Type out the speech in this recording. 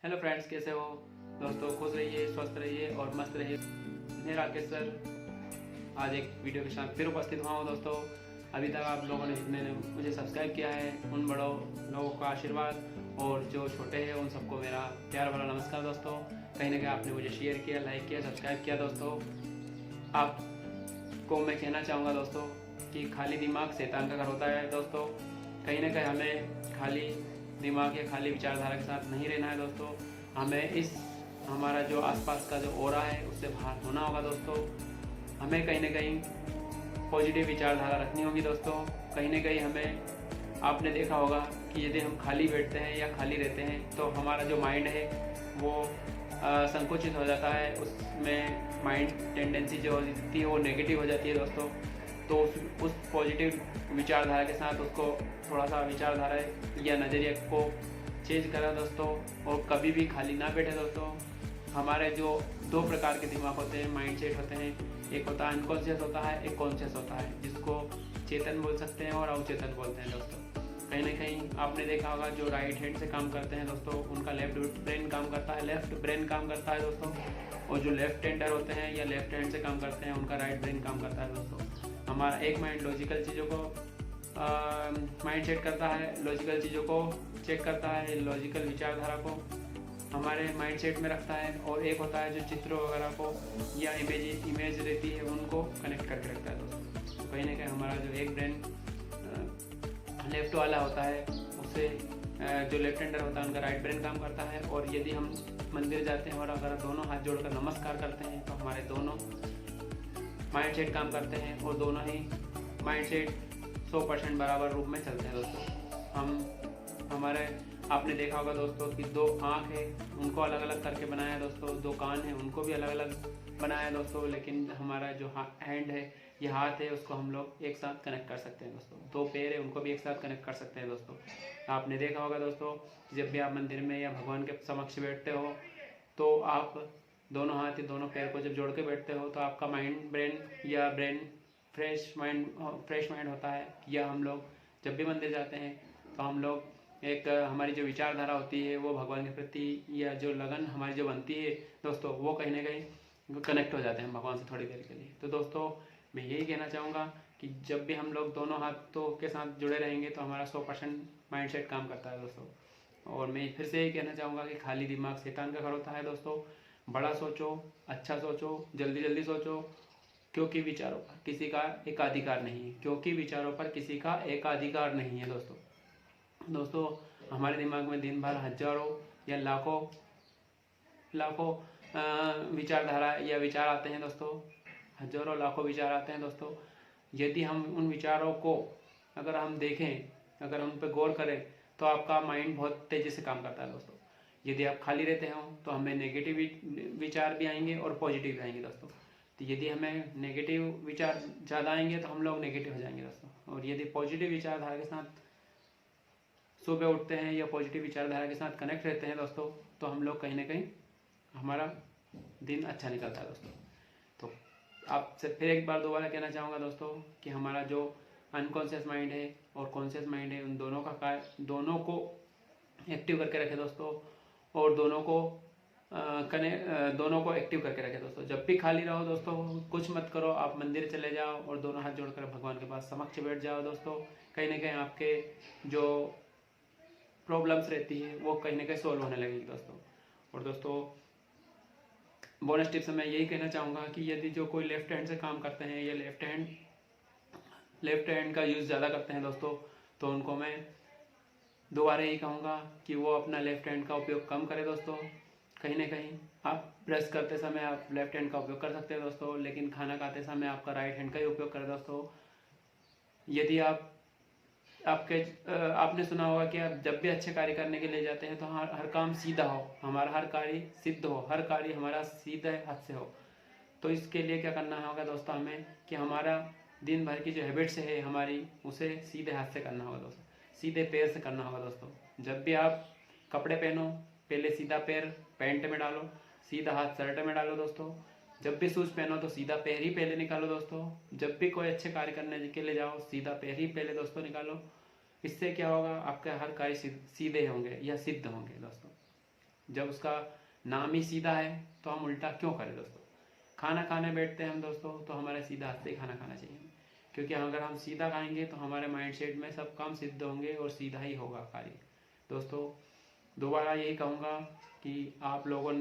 Hello friends, कैसे हो दोस्तों? खुश रहिए, स्वस्थ रहिए और मस्त रहिए। मैं राकेश सर आज एक वीडियो के साथ फिर उपस्थित हुआ हूँ दोस्तों। अभी तक आप लोगों ने जितने ने मुझे सब्सक्राइब किया है उन बड़ों लोगों का आशीर्वाद और जो छोटे हैं उन सबको मेरा प्यार भरा नमस्कार दोस्तों। कहीं ना कहीं आपने मुझे शेयर किया, लाइक किया, सब्सक्राइब किया दोस्तों। आपको मैं कहना चाहूँगा दोस्तों कि खाली दिमाग शैतान का घर होता है दोस्तों। कहीं ना कहीं हमें खाली दिमाग या खाली विचारधारा के साथ नहीं रहना है दोस्तों। हमें इस हमारा जो आसपास का जो ओरा है उससे बाहर होना होगा दोस्तों। हमें कहीं ना कहीं पॉजिटिव विचारधारा रखनी होगी दोस्तों। कहीं ना कहीं हमें आपने देखा होगा कि यदि हम खाली बैठते हैं या खाली रहते हैं तो हमारा जो माइंड है वो संकुचित हो जाता है। उसमें माइंड टेंडेंसी जो होती है वो नेगेटिव हो जाती है दोस्तों। तो उस पॉजिटिव विचारधारा के साथ उसको थोड़ा सा विचारधारा या नज़रिए को चेंज करा दोस्तों। और कभी भी खाली ना बैठे दोस्तों। हमारे जो दो प्रकार के दिमाग होते हैं, माइंड सेट होते हैं, एक होता है अनकॉन्शियस होता है, एक कॉन्शियस होता है, जिसको चेतन बोल सकते हैं और अवचेतन बोलते हैं दोस्तों। कहीं ना कहीं आपने देखा होगा जो राइट हैंड से काम करते हैं दोस्तों उनका लेफ्ट ब्रेन काम करता है, लेफ्ट ब्रेन काम करता है दोस्तों। और जो लेफ्ट हैंडर होते हैं या लेफ्ट हैंड से काम करते हैं उनका राइट ब्रेन काम करता है दोस्तों। हमारा एक माइंड लॉजिकल चीज़ों को माइंड सेट करता है, लॉजिकल चीज़ों को चेक करता है, लॉजिकल विचारधारा को हमारे माइंड सेट में रखता है। और एक होता है जो चित्रों वगैरह को या इमेज रहती है उनको कनेक्ट करके रखता है दोस्तों। तो कहीं ना कहीं हमारा जो एक ब्रेन लेफ्ट वाला होता है उससे जो लेफ्ट हैंडर होता है उनका राइट ब्रेन काम करता है। और यदि हम मंदिर जाते हैं और अगर दोनों हाथ जोड़कर नमस्कार करते हैं तो हमारे दोनों माइंड सेट काम करते हैं और दोनों ही माइंड सेट 100% बराबर रूप में चलते हैं दोस्तों। हमारे आपने देखा होगा दोस्तों कि दो आँख है उनको अलग अलग करके बनाया है दोस्तों, दो कान है उनको भी अलग अलग बनाया है दोस्तों। लेकिन हमारा जो हैंड है ये हाथ है उसको हम लोग एक साथ कनेक्ट कर सकते हैं दोस्तों। दो पैर है उनको भी एक साथ कनेक्ट कर सकते हैं दोस्तों। आपने देखा होगा दोस्तों जब भी आप मंदिर में या भगवान के समक्ष बैठते हो तो आप दोनों हाथ या दोनों पैर को जब जोड़ के बैठते हो तो आपका माइंड ब्रेन या ब्रेन फ्रेश माइंड होता है। या हम लोग जब भी मंदिर जाते हैं तो हम लोग एक हमारी जो विचारधारा होती है वो भगवान के प्रति या जो लगन हमारी जो बनती है दोस्तों वो कहीं ना कहीं कनेक्ट हो जाते हैं भगवान से थोड़ी देर के लिए। तो दोस्तों मैं यही कहना चाहूँगा कि जब भी हम लोग दोनों हाथों के साथ जुड़े रहेंगे तो हमारा 100% माइंड सेट काम करता है दोस्तों। और मैं फिर से यही कहना चाहूँगा कि खाली दिमाग शैतान का घर होता है दोस्तों। बड़ा सोचो, अच्छा सोचो, जल्दी जल्दी सोचो, क्योंकि विचारों पर किसी का एकाधिकार नहीं है। क्योंकि विचारों पर किसी का एकाधिकार नहीं है दोस्तों। हमारे दिमाग में दिन भर हजारों या लाखों लाखों विचारधारा या विचार आते हैं दोस्तों। हजारों लाखों विचार आते हैं दोस्तों। यदि हम उन विचारों को अगर हम देखें, अगर हम उन पर गौर करें तो आपका माइंड बहुत तेज़ी से काम करता है दोस्तों। यदि आप खाली रहते हो तो हमें नेगेटिव विचार भी आएंगे और पॉजिटिव भी आएंगे दोस्तों। तो यदि हमें नेगेटिव विचार ज़्यादा आएंगे तो हम लोग नेगेटिव हो जाएंगे दोस्तों। और यदि पॉजिटिव विचारधारा के साथ सुबह उठते हैं या पॉजिटिव विचारधारा के साथ कनेक्ट रहते हैं दोस्तों तो हम लोग कहीं ना कहीं हमारा दिन अच्छा निकलता है दोस्तों। तो आपसे फिर एक बार दोबारा कहना चाहूँगा दोस्तों कि हमारा जो अनकॉन्शियस माइंड है और कॉन्शियस माइंड है उन दोनों को एक्टिव करके रखें दोस्तों। और दोनों को एक्टिव करके रखें दोस्तों। जब भी खाली रहो दोस्तों कुछ मत करो, आप मंदिर चले जाओ और दोनों हाथ जोड़कर भगवान के पास समक्ष बैठ जाओ दोस्तों। कहीं ना कहीं आपके जो प्रॉब्लम्स रहती है वो कहीं ना कहीं सोल्व होने लगेगी दोस्तों। और दोस्तों बोनस टिप्स में यही कहना चाहूँगा कि यदि जो कोई लेफ्ट हैंड से काम करते हैं या लेफ्ट हैंड का यूज़ ज़्यादा करते हैं दोस्तों तो उनको मैं दोबारा यही कहूँगा कि वो अपना लेफ्ट हैंड का उपयोग कम करें दोस्तों। कहीं ना कहीं आप ब्रश करते समय आप लेफ्ट हैंड का उपयोग कर सकते हैं दोस्तों, लेकिन खाना खाते समय आपका राइट हैंड का ही उपयोग करें दोस्तों। यदि आपने सुना होगा कि आप जब भी अच्छे कार्य करने के लिए जाते हैं तो हर काम सीधा हो, हमारा हर कार्य सिद्ध हो, हर कार्य हमारा सीधे हाथ से हो। तो इसके लिए क्या करना होगा दोस्तों हमें कि हमारा दिन भर की जो हैबिट्स है हमारी उसे सीधे हाथ से करना होगा दोस्तों, सीधे पैर से करना होगा दोस्तों। जब भी आप कपड़े पहनो पहले सीधा पैर पैंट में डालो, सीधा हाथ शर्ट में डालो दोस्तों। जब भी शूज़ पहनो तो सीधा पैर ही पहले निकालो दोस्तों। जब भी कोई अच्छे कार्य करने के लिए जाओ सीधा पैर ही पहले दोस्तों निकालो। इससे क्या होगा, आपके हर कार्य सीधे होंगे या सिद्ध होंगे दोस्तों। जब उसका नाम ही सीधा है तो हम उल्टा क्यों करें दोस्तों। खाना खाने बैठते हैं हम दोस्तों तो हमारे सीधा हाथ से ही खाना खाना चाहिए, क्योंकि अगर हम सीधा खाएंगे तो हमारे माइंडसेट में सब काम सिद्ध होंगे और सीधा ही होगा कार्य। दोस्तों दोबारा यही कहूँगा कि आप लोगों